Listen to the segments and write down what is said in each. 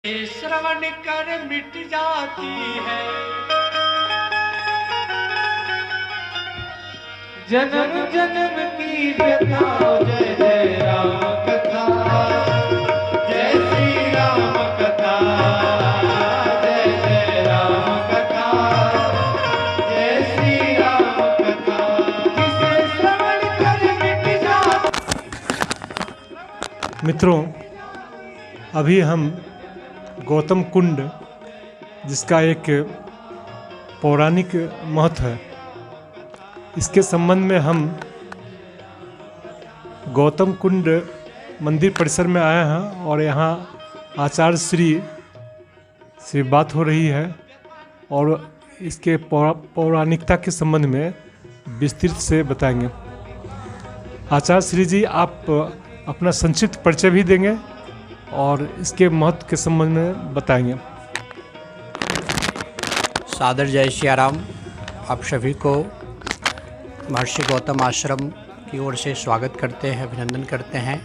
श्रवण कर मिट जाती है जन्म जन्म की व्यथा। जय जय राम कथा, जय श्री राम कथा, जय जय राम कथा, जय श्री राम कथा। जिसे श्रवण कर मिट जाती। मित्रों, अभी हम गौतम कुंड, जिसका एक पौराणिक महत्व है, इसके संबंध में हम गौतम कुंड मंदिर परिसर में आए हैं और यहाँ आचार्य श्री बात हो रही है और इसके पौराणिकता के संबंध में विस्तृत से बताएंगे। आचार्य श्री जी, आप अपना संक्षिप्त परिचय भी देंगे और इसके महत्व के संबंध में बताएंगे। सादर जय सियाराम। आप सभी को महर्षि गौतम आश्रम की ओर से स्वागत करते हैं, अभिनंदन करते हैं।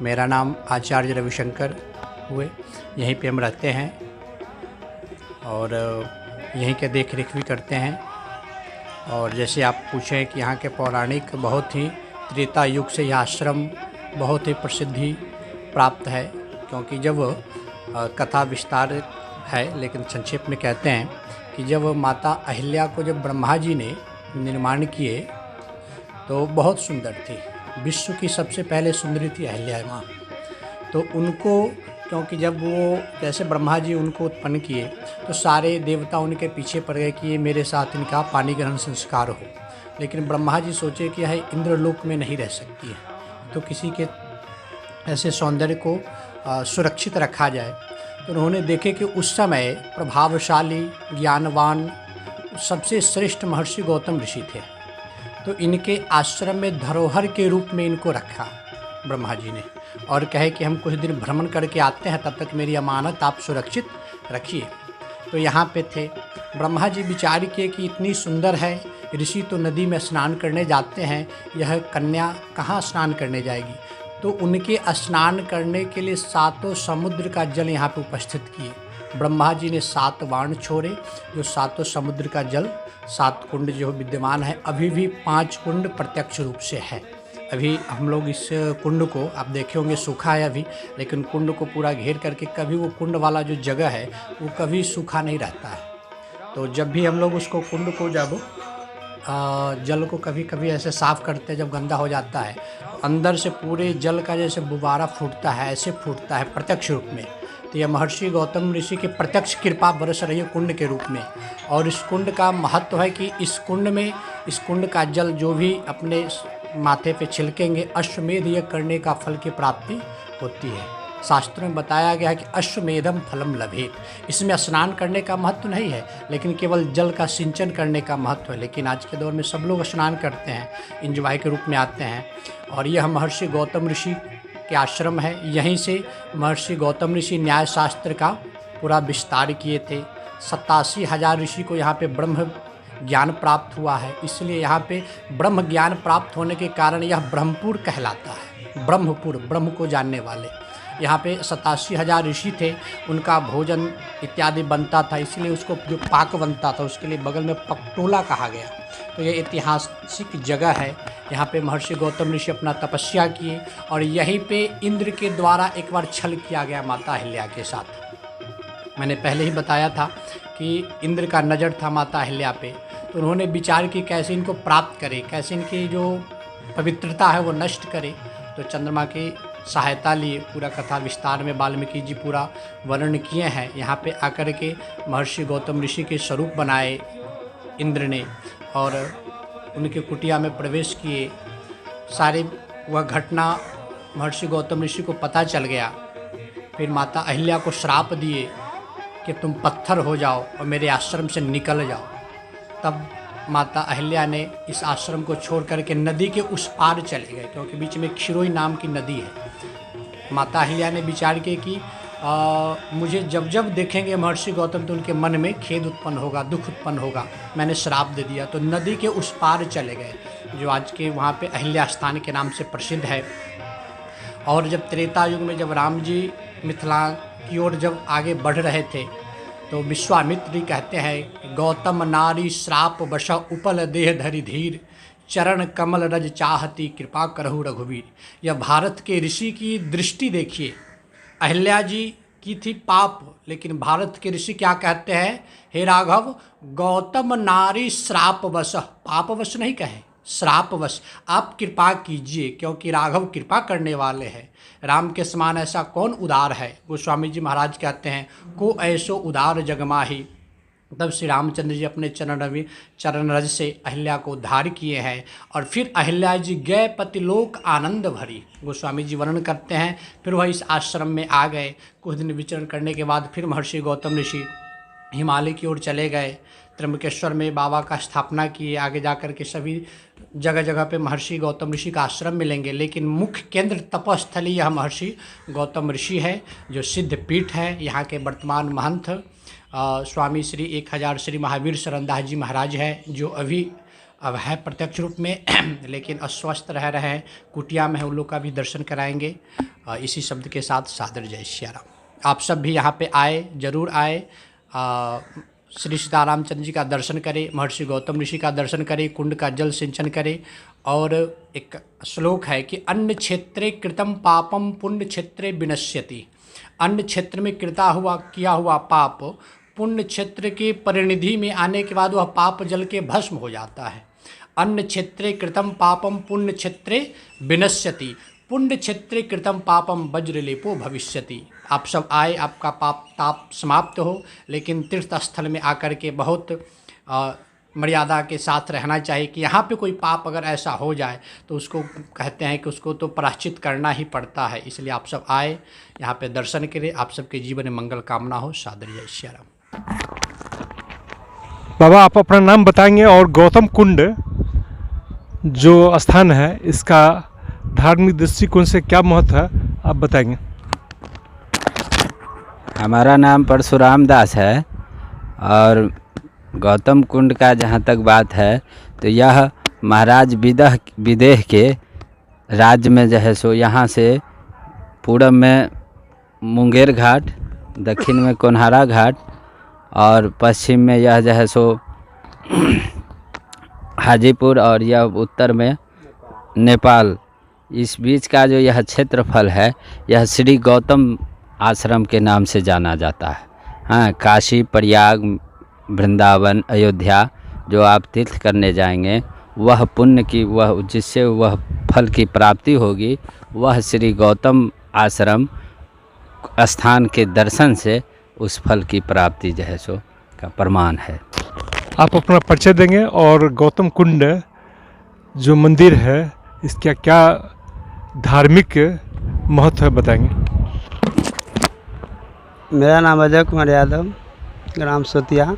मेरा नाम आचार्य रविशंकर हुए, यहीं पे हम रहते हैं और यहीं के देख रेख भी करते हैं। और जैसे आप पूछें कि यहाँ के पौराणिक, बहुत ही त्रेता युग से यह आश्रम बहुत ही प्रसिद्धि प्राप्त है, क्योंकि जब कथा विस्तार है, लेकिन संक्षेप में कहते हैं कि जब माता अहिल्या को जब ब्रह्मा जी ने निर्माण किए तो बहुत सुंदर थी, विश्व की सबसे पहले सुंदरी थी अहिल्या माँ। तो उनको, क्योंकि जब वो जैसे ब्रह्मा जी उनको उत्पन्न किए तो सारे देवता उनके पीछे पड़ गए कि ये मेरे साथ इनका पानी ग्रहण संस्कार हो। लेकिन ब्रह्मा जी सोचे कि यह इंद्रलोक में नहीं रह सकती है, तो किसी के ऐसे सौंदर्य को सुरक्षित रखा जाए। तो उन्होंने देखे कि उस समय प्रभावशाली, ज्ञानवान, सबसे श्रेष्ठ महर्षि गौतम ऋषि थे। तो इनके आश्रम में धरोहर के रूप में इनको रखा ब्रह्मा जी ने और कहे कि हम कुछ दिन भ्रमण करके आते हैं, तब तक मेरी अमानत आप सुरक्षित रखिए। तो यहाँ पे थे। ब्रह्मा जी विचार किए कि इतनी सुंदर है, ऋषि तो नदी में स्नान करने जाते हैं, यह कन्या कहाँ स्नान करने जाएगी। तो उनके स्नान करने के लिए सातों समुद्र का जल यहाँ पे उपस्थित किए। ब्रह्मा जी ने 7 बाण छोड़े, जो सातों समुद्र का जल, 7 कुंड जो विद्यमान है। अभी भी 5 कुंड प्रत्यक्ष रूप से है। अभी हम लोग इस कुंड को, आप देखे होंगे, सूखा है अभी, लेकिन कुंड को पूरा घेर करके कभी वो कुंड वाला जो जगह है वो कभी सूखा नहीं रहता है। तो जब भी हम लोग उसको कुंड को जब जल को कभी कभी ऐसे साफ़ करते हैं, जब गंदा हो जाता है, अंदर से पूरे जल का जैसे गुब्बारा फूटता है, ऐसे फूटता है प्रत्यक्ष रूप में। तो यह महर्षि गौतम ऋषि की प्रत्यक्ष कृपा बरस रही है कुंड के रूप में। और इस कुंड का महत्व है कि इस कुंड का जल जो भी अपने माथे पे छिलकेंगे, अश्वमेध यज्ञ करने का फल की प्राप्ति होती है। शास्त्रों में बताया गया है कि अश्वमेधम फलम लभेत। इसमें स्नान करने का महत्व नहीं है, लेकिन केवल जल का सिंचन करने का महत्व है। लेकिन आज के दौर में सब लोग स्नान करते हैं, इंजॉय के रूप में आते हैं। और यह महर्षि गौतम ऋषि के आश्रम है। यहीं से महर्षि गौतम ऋषि न्याय शास्त्र का पूरा विस्तार किए थे। 87,000 ऋषि को यहाँ पे ब्रह्म ज्ञान प्राप्त हुआ है। इसलिए यहाँ पे ब्रह्म ज्ञान प्राप्त होने के कारण यह ब्रह्मपुर कहलाता है। ब्रह्मपुर, ब्रह्म को जानने वाले। यहाँ पे 87,000 ऋषि थे, उनका भोजन इत्यादि बनता था, इसलिए उसको जो पाक बनता था उसके लिए बगल में पकटोला कहा गया। तो ये ऐतिहासिक जगह है। यहाँ पे महर्षि गौतम ऋषि अपना तपस्या किए और यहीं पे इंद्र के द्वारा एक बार छल किया गया माता अहिल्या के साथ। मैंने पहले ही बताया था कि इंद्र का नज़र था माता अहिल्या पे। तो उन्होंने विचार की कैसे इनको प्राप्त करे, कैसे इनकी जो पवित्रता है वो नष्ट करे। तो चंद्रमा की सहायता लिए, पूरा कथा विस्तार में वाल्मीकि जी पूरा वर्णन किए हैं। यहाँ पे आकर के महर्षि गौतम ऋषि के स्वरूप बनाए इंद्र ने और उनके कुटिया में प्रवेश किए। सारी वह घटना महर्षि गौतम ऋषि को पता चल गया। फिर माता अहिल्या को श्राप दिए कि तुम पत्थर हो जाओ और मेरे आश्रम से निकल जाओ। तब माता अहिल्या ने इस आश्रम को छोड़ करके नदी के उस पार चले गए, क्योंकि बीच में क्षिरोई नाम की नदी है। माता अहिल्या ने विचार किया कि मुझे जब जब देखेंगे महर्षि गौतम तो उनके मन में खेद उत्पन्न होगा, दुख उत्पन्न होगा। मैंने श्राप दे दिया। तो नदी के उस पार चले गए, जो आज के वहाँ पे अहिल्या स्थान के नाम से प्रसिद्ध है। और जब त्रेता युग में जब राम जी मिथिला की ओर जब आगे बढ़ रहे थे तो विश्वामित्र जी कहते हैं, गौतम नारी श्राप वश उपल देह धरि धीर, चरण कमल रज चाहती कृपा करहु रघुवीर। यह भारत के ऋषि की दृष्टि देखिए। अहिल्या जी की थी पाप, लेकिन भारत के ऋषि क्या कहते हैं, हे राघव गौतम नारी श्रापवश, पापवश नहीं कहे, श्रापवश आप कृपा कीजिए, क्योंकि राघव कृपा करने वाले हैं। राम के समान ऐसा कौन उदार है। गोस्वामी जी महाराज कहते हैं, को ऐसो उदार जगमाही। तब श्री रामचंद्र जी अपने चरण रज से अहिल्या को उद्धार किए हैं। और फिर अहिल्या जी गए पतिलोक आनंद भरी। गोस्वामी जी वर्णन करते हैं, फिर वह इस आश्रम में आ गए। कुछ दिन विचरण करने के बाद फिर महर्षि गौतम ऋषि हिमालय की ओर चले गए। त्र्यंबकेश्वर में बाबा का स्थापना किए। आगे जाकर के सभी जगह जगह पे महर्षि गौतम ऋषि का आश्रम मिलेंगे, लेकिन मुख्य केंद्र तपस्थली यह महर्षि गौतम ऋषि है, जो सिद्ध पीठ है। यहाँ के वर्तमान महंत स्वामी श्री 1000 श्री महावीर शरणदास जी महाराज है, जो अब है प्रत्यक्ष रूप में, लेकिन अस्वस्थ रह रहे हैं, कुटिया में है, उन लोग का भी दर्शन कराएंगे। इसी शब्द के साथ सादर जय सियाराम। आप सब भी यहाँ पे आए, जरूर आए। श्री सीतारामचंद्र जी का दर्शन करें, महर्षि गौतम ऋषि का दर्शन करें, कुंड का जल सिंचन करें। और एक श्लोक है कि अन्य क्षेत्रे कृतम पापम पुण्य क्षेत्रे विनश्यति। अन्य क्षेत्र में किया हुआ पाप पुण्य क्षेत्र के परिनिधि में आने के बाद वह पाप जल के भस्म हो जाता है। अन्य क्षेत्रे कृतम पापम पुण्य क्षेत्रे विनश्यति, पुण्य क्षेत्रे कृतम पापम वज्रलेपो भविष्यति। आप सब आए, आपका पाप ताप समाप्त हो, लेकिन तीर्थ स्थल में आकर के बहुत मर्यादा के साथ रहना चाहिए कि यहाँ पे कोई पाप अगर ऐसा हो जाए तो उसको कहते हैं कि उसको तो प्रायश्चित करना ही पड़ता है। इसलिए आप सब आए, यहाँ पे दर्शन करें। आप सबके जीवन में मंगल कामना हो। सादर जय सियाराम। बाबा आप अपना नाम बताएंगे और गौतम कुंड जो स्थान है इसका धार्मिक दृष्टिकोण से क्या महत्व है, आप बताएंगे। हमारा नाम परशुराम दास है और गौतम कुंड का जहाँ तक बात है तो यह महाराज विदेह के राज्य में जो है सो यहाँ से पूरब में मुंगेर घाट, दक्षिण में कोन्हारा घाट और पश्चिम में यह जो है सो हाजीपुर और यह उत्तर में नेपाल। इस बीच का जो यह क्षेत्रफल है यह श्री गौतम आश्रम के नाम से जाना जाता है। हाँ, काशी, प्रयाग, वृंदावन, अयोध्या जो आप तीर्थ करने जाएंगे वह पुण्य की जिससे वह फल की प्राप्ति होगी, वह श्री गौतम आश्रम स्थान के दर्शन से उस फल की प्राप्ति जो है सो का प्रमाण है। आप अपना परिचय देंगे और गौतम कुंड जो मंदिर है इसका क्या धार्मिक महत्व है बताएंगे। मेरा नाम अजय कुमार यादव, ग्राम सोतिया।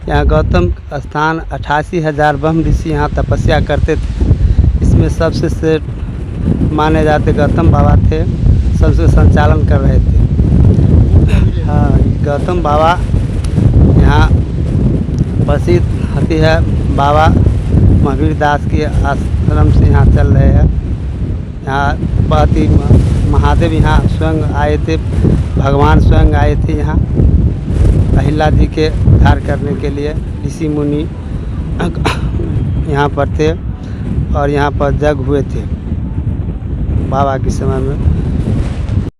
यहाँ गौतम स्थान 88,000 ब्रह्म ऋषि यहाँ तपस्या करते थे। इसमें सबसे श्रेष्ठ माने जाते गौतम बाबा थे, सबसे संचालन कर रहे थे। हाँ, गौतम बाबा यहाँ प्रसिद्ध होती है। बाबा महावीर दास के आश्रम से यहाँ चल रहे हैं। यहाँ बहुत ही महादेव यहाँ स्वयं आए थे, भगवान स्वयं आए थे यहाँ अहिल्या जी के उद्धार करने के लिए। ऋषि मुनि यहाँ पर थे और यहाँ पर यज्ञ हुए थे बाबा के समय में।